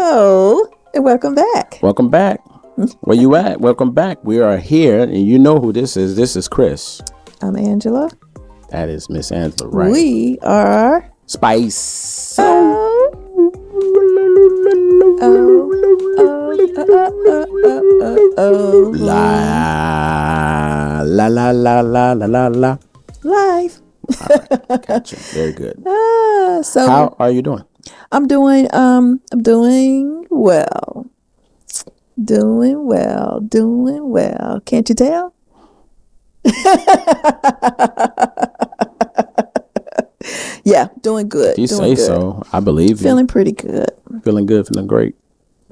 Hello and welcome back. Welcome back. Where you at? Welcome back. We are here, and you know who this is. This is Chris. I'm Angela. That is Miss Angela, right? We are Spice. La la la la la la la la. live. All right, gotcha. Very good. So How are you doing? I'm doing well. Doing well. Can't you tell? Yeah, doing good. You doing say good. so. I believe you. Feeling pretty good. Feeling good. Feeling great.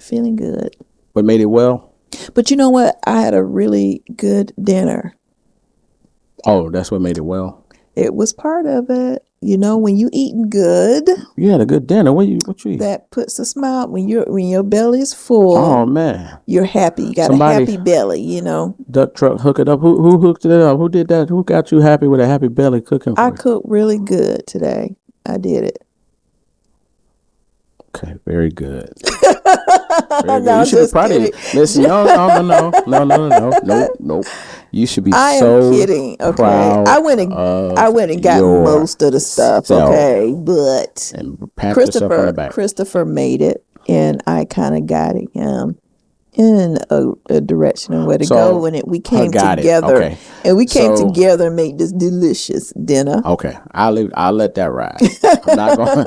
Feeling good. What made it well? But you know what? I had a really good dinner. Oh, that's what made it well. It was part of it. You know, when you eating good, You had a good dinner. What you eat? that puts a smile. When your belly is full, Oh man, you're happy. You got Somebody- a happy belly, you know. duck truck, hook it up. Who hooked it up? Who did that? Who got you happy with a happy belly cooking for I you? cooked really good today. I did it. Okay, very good. No, You I'm should have just probably kidding. listen. No. You should be I so am kidding. Okay, proud I went and got most of the stuff. yourself Okay, but and pat yourself on the back. Christopher made it, and I kind of guided him in a direction of where to go. When we came got it. together, Okay. and we came So- together and made this delicious dinner. Okay, I'll let that ride. I'm not going.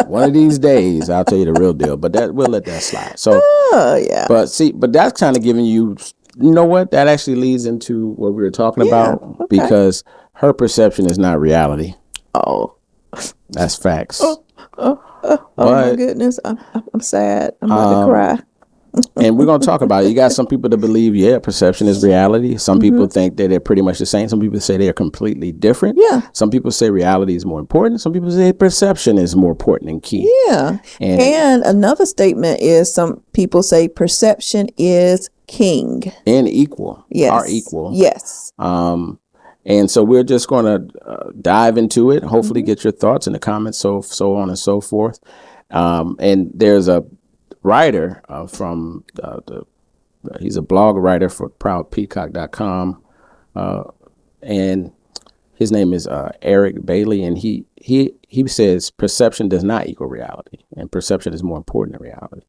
One of these days, I'll tell you the real deal. But we'll let that slide. So, Oh yeah, but that's kind of giving you. You know what? That actually leads into what we were talking about okay. because her perception is not reality. oh That's facts. my But- goodness, I'm sad. I'm about to cry. And we're going to talk about it. You got some people that believe, perception is reality. Some people think that they're pretty much the same. Some people say they're completely different. Yeah. Some people say reality is more important. Some people say perception is more important and key. Yeah. And- And another statement is some people say perception is king. And equal. Yes. Are equal. Yes. And so we're just going to dive into it. Hopefully get your thoughts in the comments, so on and so forth. And there's a writer from he's a blog writer for proudpeacock.com. And his name is Eric Bailey. And he says perception does not equal reality, and perception is more important than reality.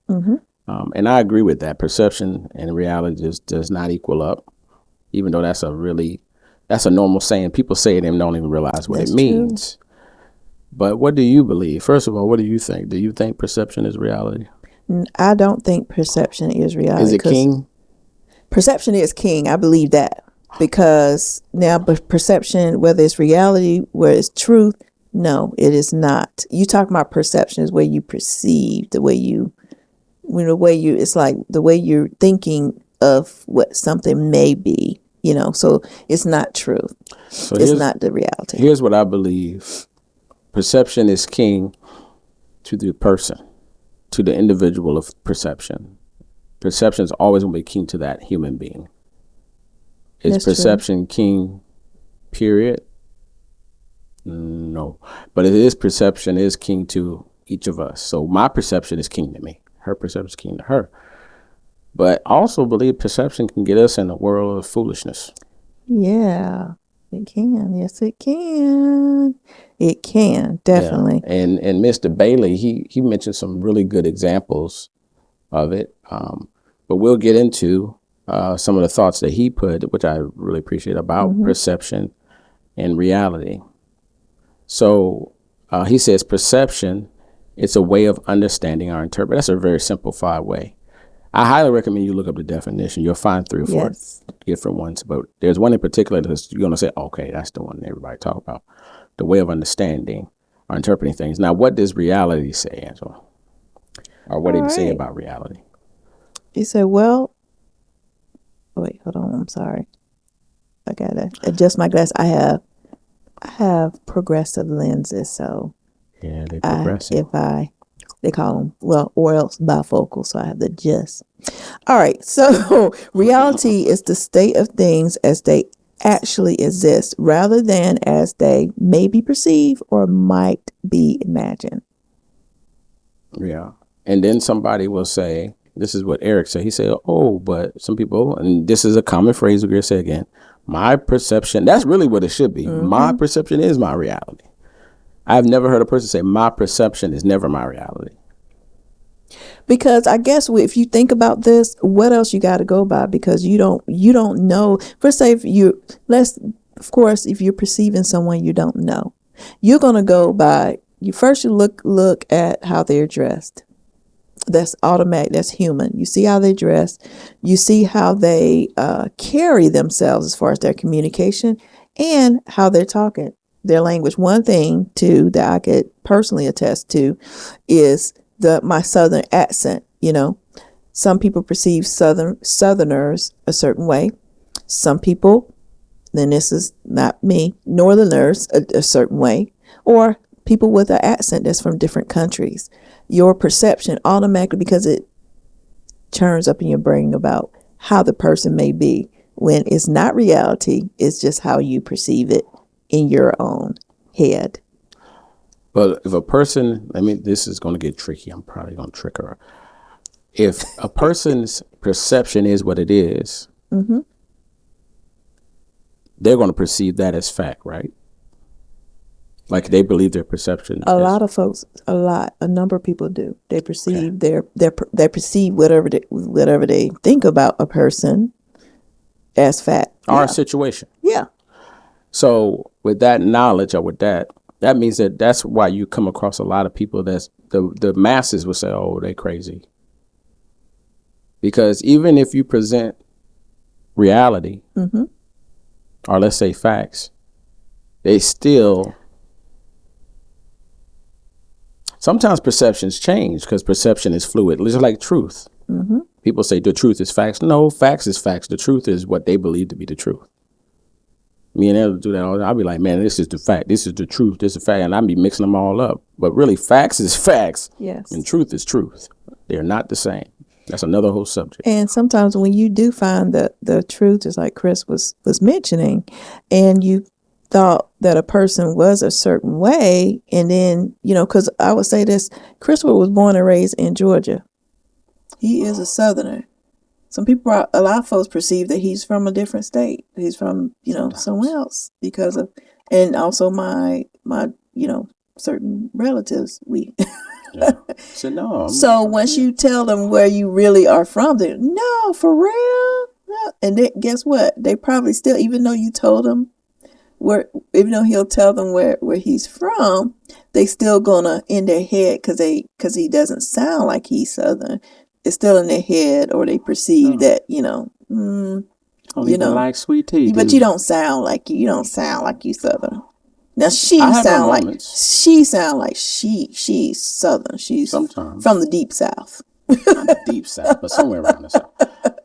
And I agree with that. Perception and reality just does not equal up, even though that's a normal saying. People say it and don't even realize what That's it means. But what do you believe? First of all, what do you think? Do you think perception is reality? I don't think perception is reality. Is it 'cause king? Perception is king. I believe that. Because now perception, whether it's reality, whether it's truth, no, it is not. You talk about perception is where you perceive, it's like the way you're thinking of what something may be, so it's not truth. So It's not the reality. Here's what I believe. Perception is king to the person, to the individual of perception. Perception is always going to be king to that human being. Is That's true. perception king, period? No. But it is perception is king to each of us. So my perception is king to me. Her perception is king to her. But I also believe perception can get us in a world of foolishness. Yeah, it can. Yes, it can. It can, definitely. Yeah. And Mr. Bailey, he mentioned some really good examples of it. But we'll get into some of the thoughts that he put, which I really appreciate, about perception and reality. So he says perception, it's a way of understanding or interpret. That's a very simplified way. I highly recommend you look up the definition. You'll find 3 or 4 different ones, but there's one in particular that you're going to say, okay, that's the one everybody talk about. The way of understanding or interpreting things. Now, what does reality say, Angela? Or what did he say about reality? He said, well, wait, hold on. I'm sorry. I got to adjust my glass. I have progressive lenses, so Yeah, they're progressive. they call them, or else bifocal, so I have to adjust. All right, so reality is the state of things as they actually exist rather than as they may be perceived or might be imagined. Yeah. And then somebody will say, this is what Eric said. He said, oh, but some people, and this is a common phrase we're going to say again, my perception, that's really what it should be. My perception is my reality. I've never heard a person say my perception is never my reality. Because I guess if you think about this, what else you got to go by? Because you don't know. First, say of course, if you're perceiving someone you don't know, you're gonna go by. You look at how they're dressed. That's automatic. That's human. You see how they dress. You see how they carry themselves as far as their communication and how they're talking, their language. One thing too that I could personally attest to is my Southern accent. Some people perceive Southerners a certain way. Some people, then this is not me, Northerners a certain way, or people with an accent that's from different countries. Your perception automatically, because it churns up in your brain about how the person may be, when it's not reality, it's just how you perceive it in your own head. But if a person, this is going to get tricky. I'm probably going to trick her. If a person's perception is what it is, they're going to perceive that as fact, right? Like they believe their perception. A lot of folks, a number of people do. They perceive they perceive whatever they think about a person as fact. Or a situation. Yeah. So with that knowledge or with that means that's why you come across a lot of people that's the masses will say, oh, they crazy. Because even if you present reality, or let's say facts, they still, sometimes perceptions change because perception is fluid. It's like truth. People say the truth is facts. No, facts is facts. The truth is what they believe to be the truth. Me and they'll do that all. I'll be like, man, this is the fact. This is the truth. This is the fact. And I'll be mixing them all up. But really, facts is facts. Yes. And truth is truth. They're not the same. That's another whole subject. And sometimes when you do find the truth, just like Chris was mentioning, and you thought that a person was a certain way, and then, because I would say this, Christopher was born and raised in Georgia. He is a Southerner. A lot of folks perceive that he's from a different state. He's from, somewhere else because of, and also my certain relatives, So no. So once you tell them where you really are from, they're, no, for real? No. And guess what? They probably still, even though you told them even though he'll tell them where he's from, they still gonna in their head, because he doesn't sound like he's Southern. It's still in their head, or they perceive that, like sweet tea. But you don't sound like you Southern. Now she's she's Southern. She's sometimes from the deep South. Not the deep South, but somewhere around the South.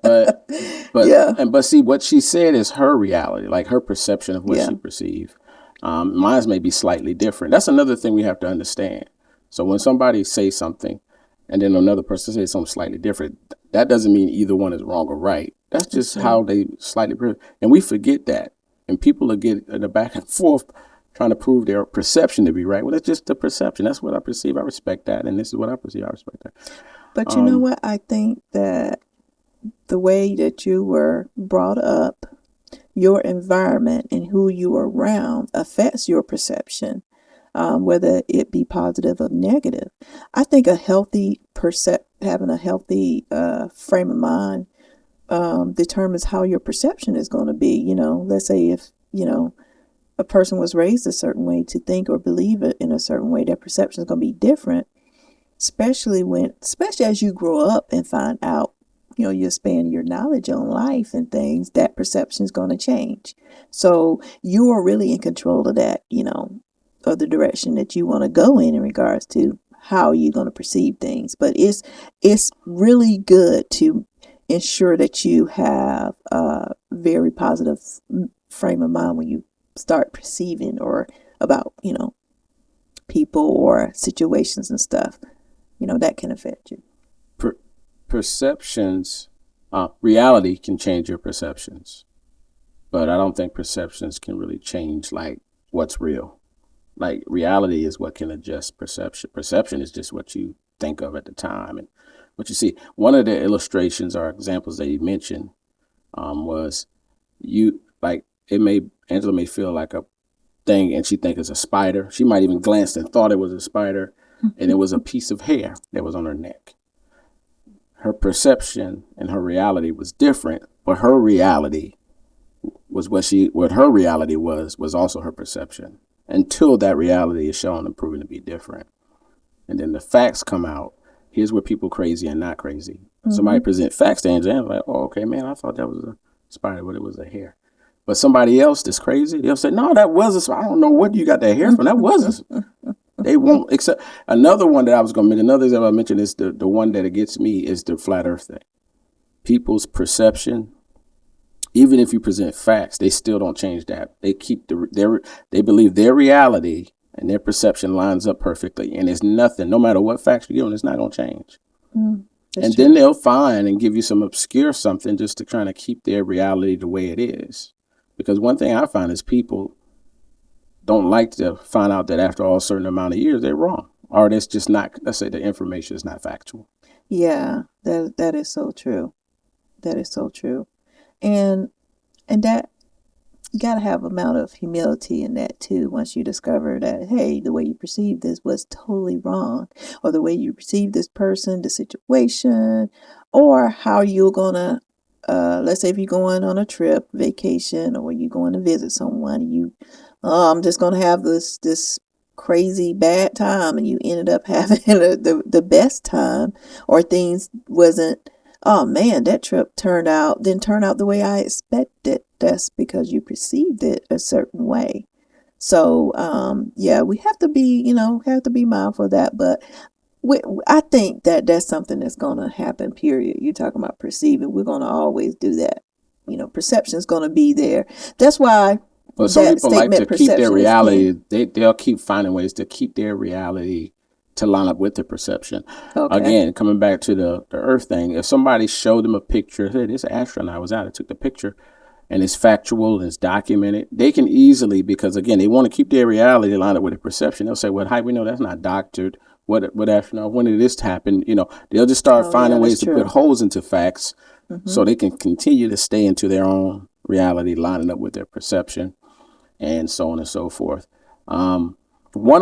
But yeah. But see, what she said is her reality, like her perception of what she perceived. Mine may be slightly different. That's another thing we have to understand. So when somebody says something, and then another person says something slightly different, that doesn't mean either one is wrong or right. That's just how they slightly, and we forget that, and people will get in the back and forth trying to prove their perception to be right. Well, it's just the perception. That's what I perceive. I respect that. And this is what I perceive. I respect that. But you know what? I think that the way that you were brought up, your environment and who you are around affects your perception, whether it be positive or negative. I think having a healthy frame of mind determines how your perception is going to be. Let's say if, a person was raised a certain way to think or believe it in a certain way, their perception is going to be different, especially as you grow up and find out, you expand your knowledge on life and things, that perception is going to change. So you are really in control of that, of the direction that you want to go in regards to how you're going to perceive things. But it's really good to ensure that you have a very positive frame of mind when you start perceiving or about, people or situations and stuff, that can affect you. Perceptions, reality can change your perceptions, but I don't think perceptions can really change like what's real. Like reality is what can adjust perception. Perception is just what you think of at the time. And what you see, one of the illustrations or examples that you mentioned was Angela may feel like a thing and she think it's a spider. She might even glanced and thought it was a spider, and it was a piece of hair that was on her neck. Her perception and her reality was different, but her reality was what her reality was also her perception, until that reality is shown and proven to be different. And then the facts come out. Here's where people crazy and not crazy. Mm-hmm. Somebody present facts to Angela, like, oh, okay, man, I thought that was a spider, but it was a hair. But somebody else that's crazy, they'll say, no, that was a spider. I don't know what you got that hair from. That wasn't. They won't accept. Another one that I was going to mention, another example I mentioned is the one that it gets me is the flat earth thing. People's perception, even if you present facts, they still don't change that. They keep they believe their reality and their perception lines up perfectly, and it's nothing. No matter what facts you give them, it's not going to change. And true. Then they'll find and give you some obscure something just to try to keep their reality the way it is. Because one thing I find is people don't like to find out that after all a certain amount of years, they're wrong. Or that's just not, let's say the information is not factual. Yeah, that is so true. That is so true. And that, you got to have amount of humility in that too. Once you discover that, hey, the way you perceive this was totally wrong, or the way you perceive this person, the situation, or how you're going to, let's say if you're going on a trip, vacation, or you're going to visit someone, I'm just going to have this crazy bad time, and you ended up having the best time, or things wasn't, oh man, that trip didn't turn out the way I expected. That's because you perceived it a certain way. So, yeah, we have to be mindful of that. But I think that that's something that's going to happen, period. You're talking about perceiving. We're going to always do that. Perception is going to be there. That's why. But some people like to keep their reality. They'll keep finding ways to keep their reality to line up with the perception. Okay. Again, coming back to the Earth thing, if somebody showed them a picture, hey, this astronaut was out, I took the picture, and it's factual and it's documented, they can easily, because again, they want to keep their reality lined up with their perception. They'll say, well, how we know that's not doctored? What astronaut? When did this happen? They'll just start finding ways to put holes into facts, so they can continue to stay into their own reality, lining up with their perception, and so on and so forth. One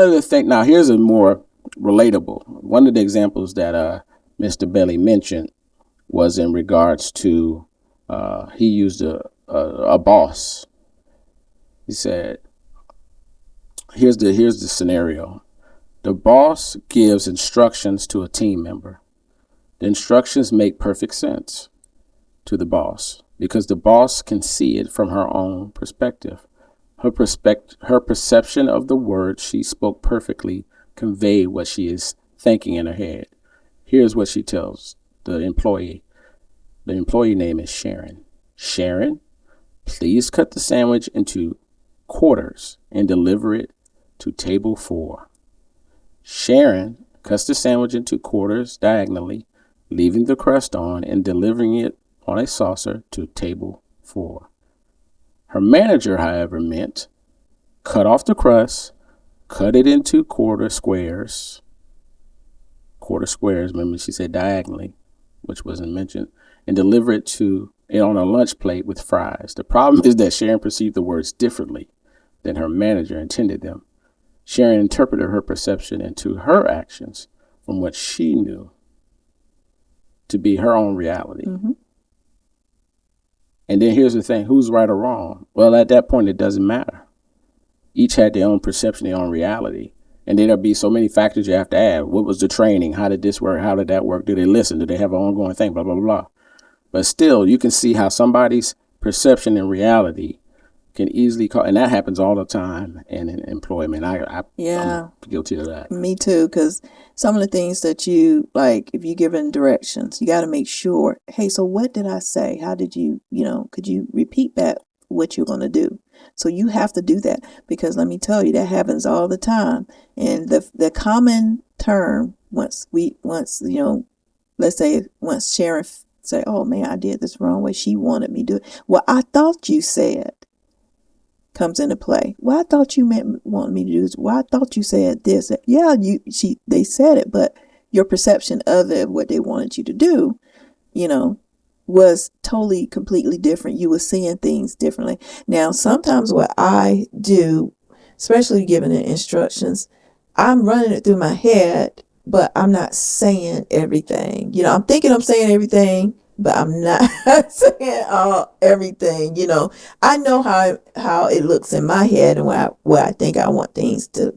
of the things, now here's a more relatable. One of the examples that Mr. Belly mentioned was in regards to he used a boss. He said, here's the scenario. The boss gives instructions to a team member. The instructions make perfect sense to the boss because the boss can see it from her own perspective. Her perception of the words she spoke perfectly convey what she is thinking in her head. Here's what she tells the employee. The employee name is Sharon. Sharon, please cut the sandwich into quarters and deliver it to table 4. Sharon cuts the sandwich into quarters diagonally, leaving the crust on and delivering it on a saucer to table 4. Her manager, however, meant cut off the crust, cut it into quarter squares, remember she said diagonally, which wasn't mentioned, and deliver it on a lunch plate with fries. The problem is that Sharon perceived the words differently than her manager intended them. Sharon interpreted her perception into her actions from what she knew to be her own reality. Mm-hmm. And then here's the thing, who's right or wrong? Well, at that point, it doesn't matter. Each had their own perception, their own reality. And then there'll be so many factors you have to add. What was the training? How did this work? How did that work? Do they listen? Do they have an ongoing thing? Blah, blah, blah. But still, you can see how somebody's perception and reality can easily and that happens all the time in I'm guilty of that. Me too, because some of the things that you, like, if you're given directions, you got to make sure, hey, so what did I say? How did you, could you repeat back what you're going to do? So you have to do that, because let me tell you, that happens all the time. And the common term, once let's say once Sharon say, oh man, I did this wrong way, she wanted me to do it. Well, I thought you said, comes into play. Well, I thought you want me to do this. Well, I thought you said this. Yeah, they said it, but your perception of it, what they wanted you to do, you know, was totally, completely different. You were seeing things differently. Now, sometimes what I do, especially giving the instructions, I'm running it through my head, but I'm not saying everything. You know, I'm thinking I'm saying everything, but I'm not saying everything. You know, I know how it looks in my head and where I think I want things to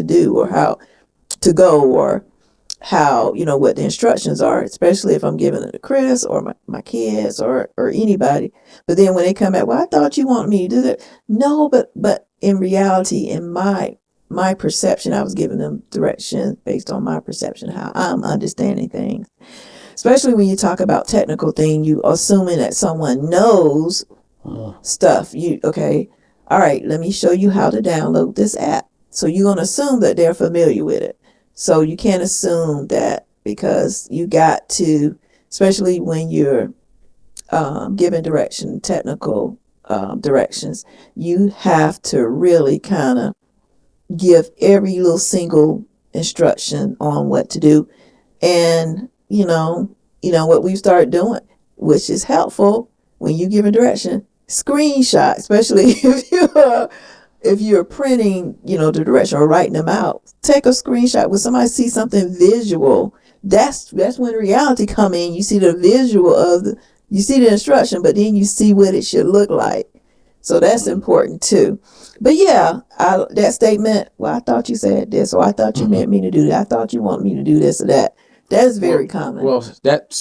do, or how to go, or how, you know, what the instructions are, especially if I'm giving it to Chris or my kids or anybody. But then when they come back, well, I thought you wanted me to do that. No, but in reality, in my perception, I was giving them direction based on my perception, how I'm understanding things. Especially when you talk about technical thing, you assuming that someone knows stuff. Okay, all right, let me show you how to download this app. So you're going to assume that they're familiar with it. So you can't assume that, because you got to, especially when you're giving direction, technical directions, you have to really kind of give every little single instruction on what to do. And what we've started doing, which is helpful when you give a direction, screenshot, especially if you're printing, the direction or writing them out. Take a screenshot. When somebody sees something visual, that's when reality come in. You see the visual you see the instruction, but then you see what it should look like. So that's important too. But yeah, that statement, well, I thought you said this, or I thought you meant me to do that. I thought you want me to do this or that. That is very common. Well,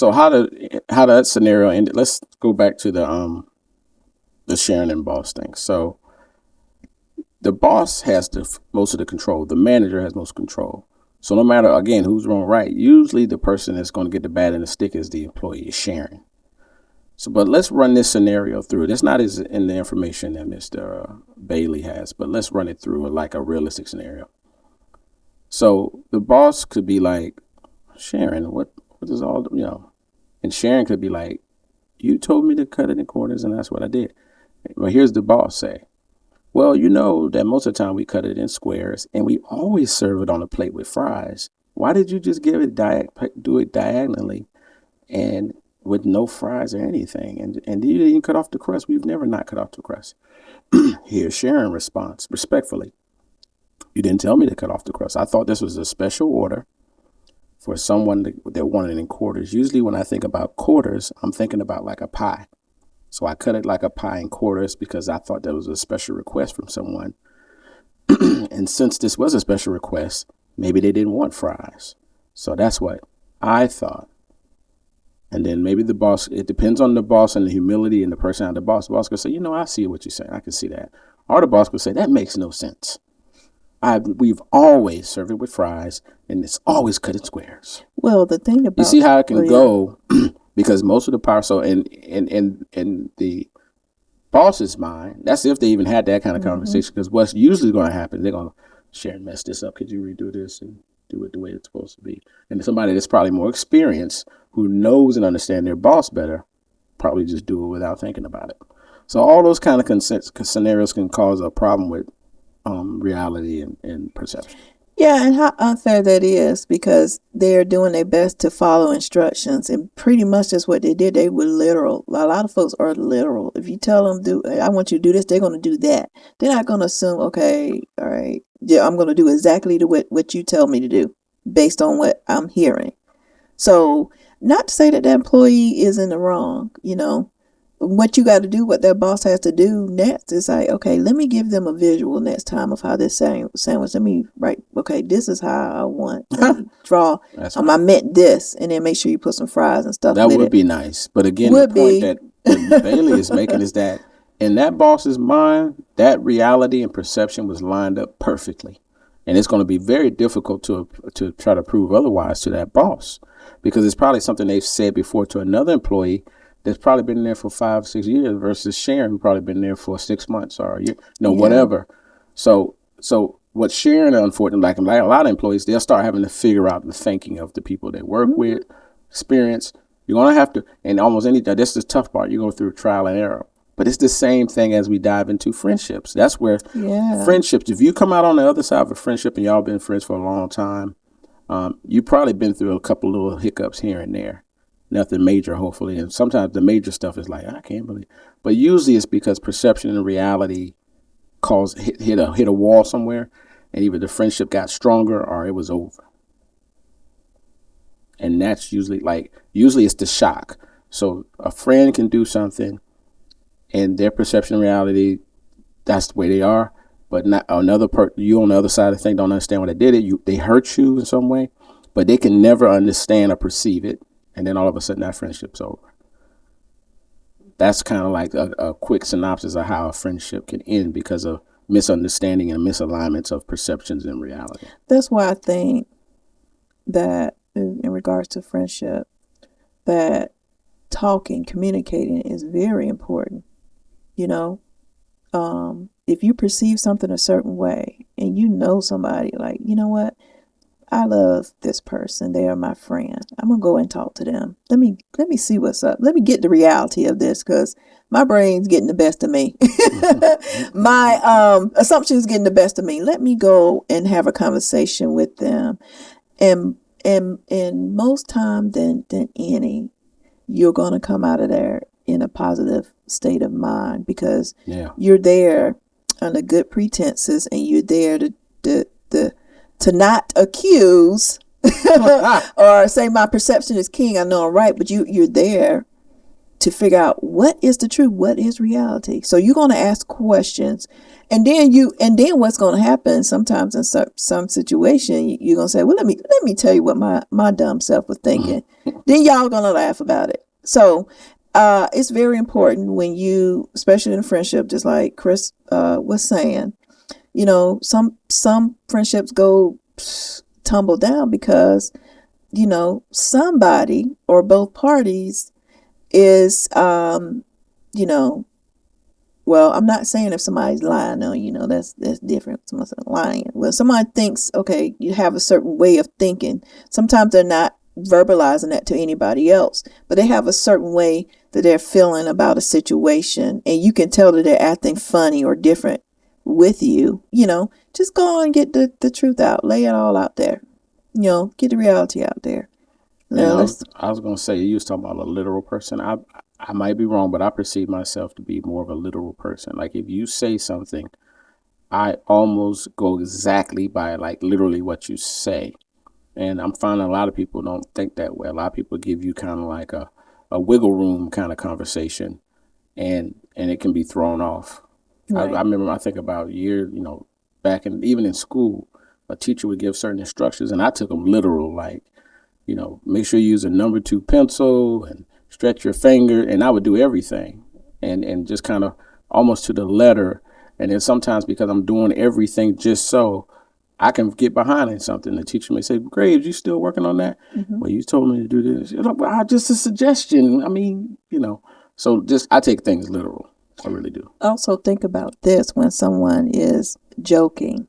how that scenario ended. Let's go back to the Sharon and boss thing. So the boss has most of the control. The manager has most control. So no matter, again, who's wrong or right, usually the person that's going to get the bad end of the stick is the employee, Sharon. So, but let's run this scenario through. That's not as in the information that Mr. Bailey has, but let's run it through like a realistic scenario. So the boss could be like, Sharon, what is all, and Sharon could be like, you told me to cut it in quarters and that's what I did. Well, here's the boss say, well, you know that most of the time we cut it in squares and we always serve it on a plate with fries. Why did you just do it diagonally and with no fries or anything? And you didn't cut off the crust. We've never not cut off the crust. Here's Sharon's response, respectfully. You didn't tell me to cut off the crust. I thought this was a special order for someone that wanted it in quarters. Usually when I think about quarters, I'm thinking about like a pie. So I cut it like a pie in quarters because I thought that was a special request from someone. And since this was a special request, maybe they didn't want fries. So that's what I thought. And then maybe the boss, it depends on the boss and the humility and the personality of the boss. The boss could say, I see what you're saying. I can see that. Or the boss could say, that makes no sense. We've always served it with fries, and it's always cut in squares. Well, the thing about, you see how it can go, because most of the power. So in the boss's mind, that's if they even had that kind of conversation. Because what's usually going to happen, they're going to Sharon, mess this up. Could you redo this and do it the way it's supposed to be? And somebody that's probably more experienced, who knows and understands their boss better, probably just do it without thinking about it. So all those kind of scenarios can cause a problem with reality and perception. Yeah, and how unfair that is, because they're doing their best to follow instructions, and pretty much that's what they did. They were literal. A lot of folks are literal. If you tell them, I want you to do this, they're going to do that. They're not going to assume, okay, all right, yeah, I'm going to do exactly what you tell me to do based on what I'm hearing. So not to say that the employee is in the wrong, what you got to do, what their boss has to do next is like, okay, let me give them a visual next time of how this sandwich, let me write, okay, this is how I want to draw. I meant this, and then make sure you put some fries and stuff. That would be nice. But again, the point that Bailey is making is that in that boss's mind, that reality and perception was lined up perfectly. And it's going to be very difficult to try to prove otherwise to that boss, because it's probably something they've said before to another employee that's probably been there for 5, 6 years versus Sharon, who probably been there for 6 months or a year, whatever. So what Sharon, unfortunately, like a lot of employees, they'll start having to figure out the thinking of the people they work with, experience. You're going to have to, and almost anything, this is the tough part, you go through trial and error. But it's the same thing as we dive into friendships. That's where friendships, if you come out on the other side of a friendship and y'all been friends for a long time, You've probably been through a couple little hiccups here and there, nothing major, hopefully. And sometimes the major stuff is like, I can't believe. But usually it's because perception and reality hit a wall somewhere, and either the friendship got stronger or it was over. And that's usually it's the shock. So a friend can do something, and their perception and reality, that's the way they are. But not another you on the other side of the thing don't understand why they did it. They hurt you in some way, but they can never understand or perceive it. And then all of a sudden that friendship's over. That's kind of like a quick synopsis of how a friendship can end because of misunderstanding and misalignments of perceptions and reality. That's why I think that in regards to friendship, that communicating is very important. You know, if you perceive something a certain way and you know somebody, like, you know what, I love this person, they are my friend, I'm gonna go and talk to them. Let me see what's up. Let me get the reality of this, because my brain's getting the best of me. My assumptions getting the best of me. Let me go and have a conversation with them, and most time than any, you're gonna come out of there in a positive state of mind, because you're there under good pretenses, and you're there to not accuse or say my perception is king, I know I'm right, but you're there to figure out what is the truth, what is reality. So you're going to ask questions, and then what's going to happen sometimes in some situation, you're going to say, well, let me tell you what my dumb self was thinking. Then y'all going to laugh about it. So it's very important when you, especially in a friendship, just like Chris was saying, you know, some friendships go tumble down because, you know, somebody or both parties is, you know, well, I'm not saying if somebody's lying, no, you know, that's different. Someone's lying. Well, somebody thinks, okay, you have a certain way of thinking. Sometimes they're not verbalizing that to anybody else, but they have a certain way that they're feeling about a situation, and you can tell that they're acting funny or different with you. You know, just go on and get the truth out, lay it all out there, you know, get the reality out there. I was going to say, you was talking about a literal person. I might be wrong, but I perceive myself to be more of a literal person. Like if you say something, I almost go exactly by like literally what you say. And I'm finding a lot of people don't think that way. A lot of people give you kind of like a wiggle room kind of conversation, and it can be thrown off. Right. I remember, I think about years, you know, back even in school, a teacher would give certain instructions, and I took them literal, like, you know, make sure you use a number 2 pencil and stretch your finger, and I would do everything and just kind of almost to the letter. And then sometimes because I'm doing everything just so I can get behind in something, the teacher may say, Graves, you still working on that? Mm-hmm. Well, you told me to do this. You know, well, just a suggestion. I mean, you know, so just I take things literal. I really do. Also think about this when someone is joking.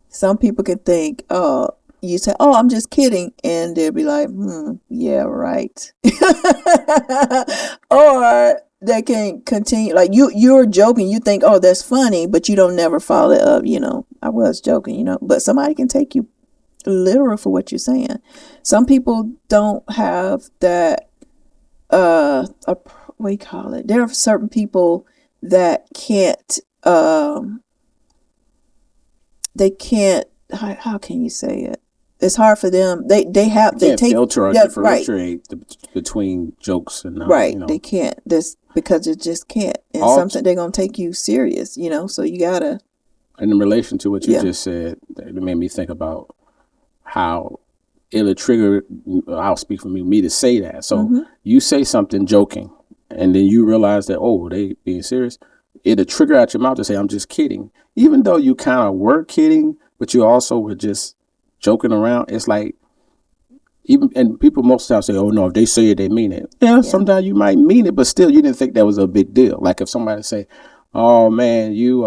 Some people can think, oh, you say, oh, I'm just kidding. And they'll be like, yeah, right. Or they can continue, like you're joking. You think, oh, that's funny, but you don't never follow it up. You know, I was joking, you know, but somebody can take you literal for what you're saying. Some people don't have that, what do you call it? There are certain people that can't, they can't, how can you say it? It's hard for them. They take filter or differentiate between jokes and right. You know. They can't. This because it just can't. And something they're gonna take you serious. You know, so you gotta. And in relation to what you just said, it made me think about how it'll trigger. I'll speak for me to say that. So you say something joking, and then you realize that they being serious. It'll trigger out your mouth to say, "I'm just kidding," even though you kind of were kidding, but you also were just joking around. It's like and people most times say, oh no, if they say it, they mean it. Yeah, sometimes you might mean it, but still you didn't think that was a big deal. Like if somebody say, oh man, you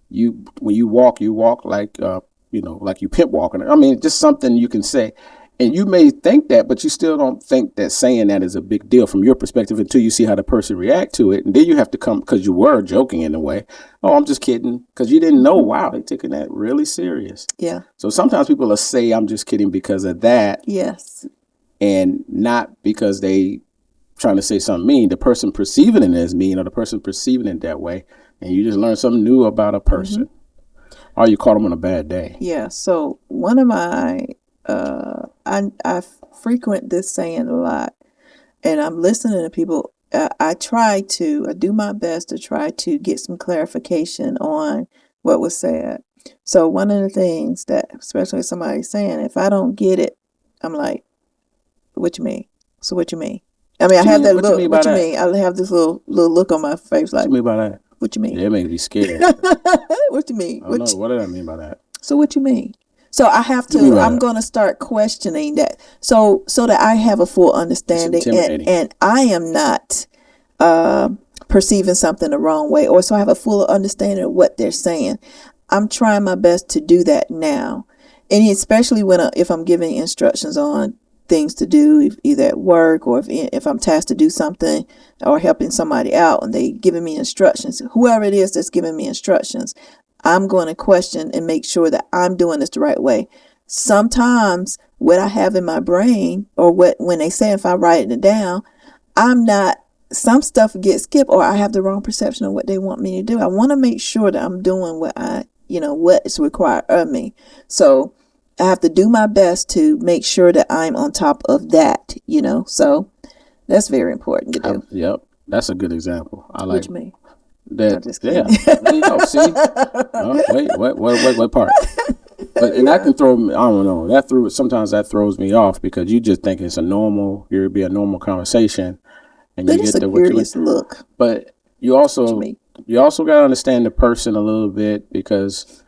when you walk like you know, like you pimp walking. I mean, just something you can say, And you may think that, but you still don't think that saying that is a big deal from your perspective until you see how the person react to it. And then you have to come, because you were joking in a way. Oh, I'm just kidding. Because you didn't know, wow, they're taking that really serious. Yeah. So sometimes people will say, I'm just kidding because of that. Yes. And not because they trying to say something mean. The person perceiving it as mean, or the person perceiving it that way. And you just learn something new about a person. Or you caught them on a bad day. Yeah. So one of my, I frequent this saying a lot, and I'm listening to people. I do my best to try to get some clarification on what was said. So one of the things that, especially somebody saying, if I don't get it, I'm like, what you mean? So what you mean? I mean, I have that look. What you mean? I have this little look on my face, like, what you mean by that? What you mean? Yeah, it makes me scared. What you mean? I don't know. What did I mean by that? So what you mean? So I have to, I'm going to start questioning that so that I have a full understanding, and I am not perceiving something the wrong way, or so I have a full understanding of what they're saying. I'm trying my best to do that now. And especially if I'm giving instructions on things to do, either at work, or if I'm tasked to do something or helping somebody out and they giving me instructions, whoever it is that's giving me instructions, I'm going to question and make sure that I'm doing this the right way. Sometimes what I have in my brain, or when they say, if I write it down, some stuff gets skipped, or I have the wrong perception of what they want me to do. I want to make sure that I'm doing what is required of me. So I have to do my best to make sure that I'm on top of that, so that's very important to do. Yep. That's a good example. I like. What you mean? That, yeah. There you go. See? Wait, what part? And that can throw me, I don't know. Sometimes that throws me off, because you just think it'd be a normal conversation. And but you get the curious look. But you also got to understand the person a little bit, because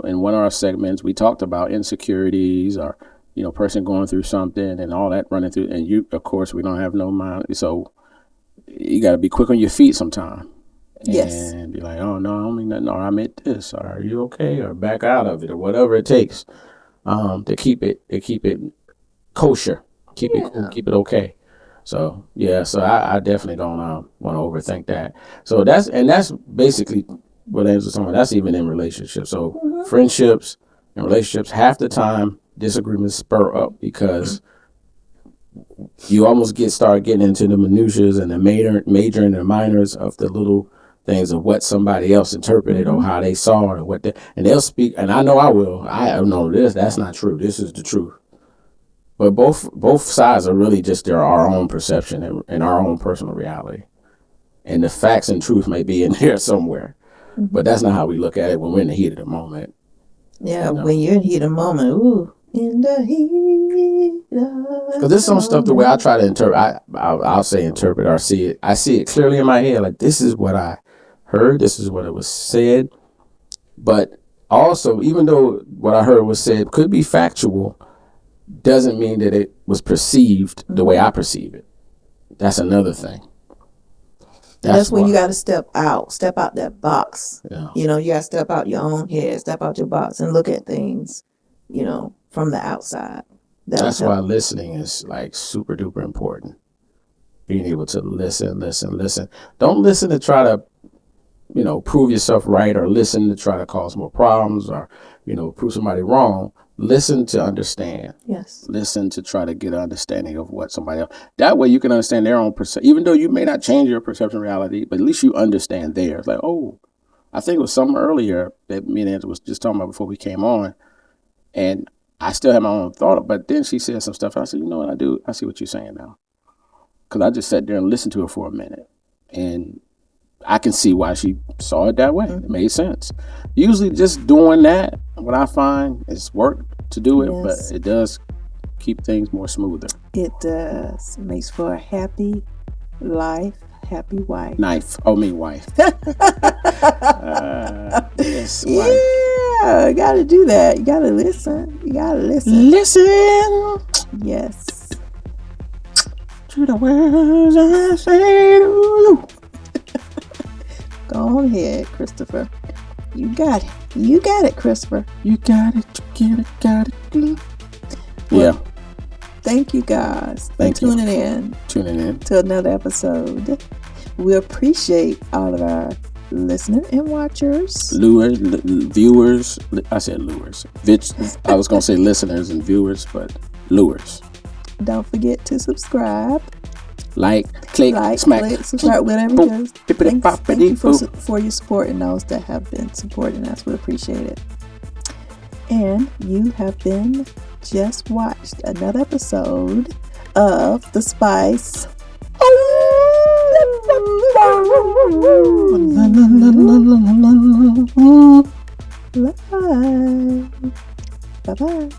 in one of our segments, we talked about insecurities, or, person going through something and all that running through. And of course, we don't have no mind. So you got to be quick on your feet sometime. Yes. And be like, oh, no, I don't mean nothing. Or I meant this. Or are you okay? Or back out of it, or whatever it takes to keep it kosher. Keep it okay. So, yeah, so I definitely don't want to overthink that. So that's basically what Angela's talking about. That's even in relationships. So friendships and relationships, half the time disagreements spur up because you almost start getting into the minutiae and the major and the minors of the little things of what somebody else interpreted or how they saw it, or and they'll speak. And I know I will. I know that's not true. This is the truth. But both sides are really just our own perception and our own personal reality. And the facts and truth may be in there somewhere. But that's not how we look at it when we're in the heat of the moment. Yeah, when you're in the heat of the moment, ooh, in the heat of the moment. Because there's some stuff the way I try to interpret, I'll say interpret or see it. I see it clearly in my head, like this is what I heard, this is what it was said. But also, even though what I heard was said could be factual, doesn't mean that it was perceived the way I perceive it. That's another thing. That's when you got to step out that box. Yeah. You got to step out your own head, step out your box and look at things, from the outside. That's why listening is like super duper important. Being able to listen. Don't listen to try to, prove yourself right, or listen to try to cause more problems, or, prove somebody wrong. Listen to understand. Yes. Listen to try to get an understanding of what somebody else. That way you can understand their own perception. Even though you may not change your perception of reality, but at least you understand theirs. Like, oh, I think it was something earlier that me and Angela was just talking about before we came on. And I still have my own thought. But then she said some stuff. And I said, you know what I do? I see what you're saying now. Because I just sat there and listened to her for a minute. And I can see why she saw it that way. It made sense. Usually just doing that, what I find is work to do it, but it does keep things more smoother. It does. Makes for a happy life, happy wife. Wife. Yes, wife. Yeah, you got to do that. You got to listen. Listen. Yes. To the words I say to you. Go ahead, Christopher. You got it, Christopher. You got it. Well, Thank you guys for Thank you. tuning in to another episode. We appreciate all of our listeners and watchers. Viewers. I said lures. I was going to say listeners and viewers, but lures. Don't forget to subscribe. Click, smack, click, subscribe, whatever you do. Thank you for your support and those that have been supporting us. We appreciate it. And you have been just watched another episode of The Spice. Live. Bye-bye.